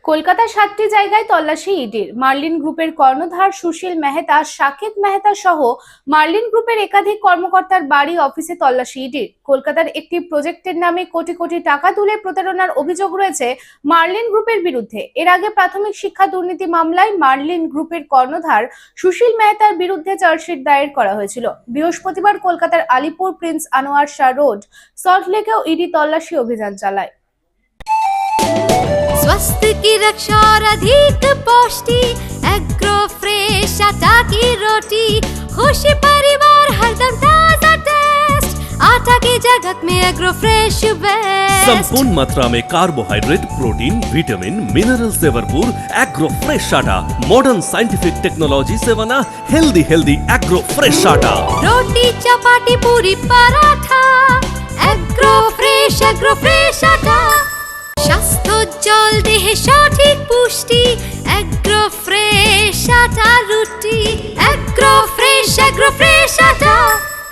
কলকাতার ৭টি জায়গায় তল্লাশি ইডির। মার্লিন গ্রুপের কর্ণধার সুশীল মেহতা, সাকেত মেহতা সহ মার্লিন গ্রুপের একাধিক কর্মকর্তার বাড়ি, অফিসে তল্লাশি ইডির। কলকাতার একটি প্রজেক্টের নামে কোটি কোটি টাকা তুলে প্রতারণার অভিযোগ রয়েছে মার্লিন গ্রুপের বিরুদ্ধে। এর আগে প্রাথমিক শিক্ষা দুর্নীতি মামলায় মার্লিন গ্রুপের কর্ণধার সুশীল মেহতার বিরুদ্ধে চার্জশিট দায়ের করা হয়েছিল। বৃহস্পতিবার কলকাতার আলিপুর প্রিন্স আনোয়ার শাহ রোড, সল্টলেকেও ইডি তল্লাশি অভিযান चालाए। स्वास्थ्य की रक्षा और अधिक पौष्टि, एग्रो फ्रेश आटा की रोटी, खुशी परिवार हरदम ताजा टेस्ट, आटा की जगत में एग्रो फ्रेश बेस्ट। संपूर्ण मात्रा में कार्बोहाइड्रेट, प्रोटीन, विटामिन, मिनरल से भरपूर एग्रो फ्रेश आटा मॉडर्न साइंटिफिक टेक्नोलॉजी से बना हेल्दी एग्रो फ्रेश आटा। रोटी चपाटी पूरी पराठा, एग्रो फ्रेश आटा। স্বাস্থ্যোজ্জ্বল দেহে সঠিক পুষ্টি, এগ্রো ফ্রেশ আটা রুটি, এগ্রো ফ্রেশ আটা।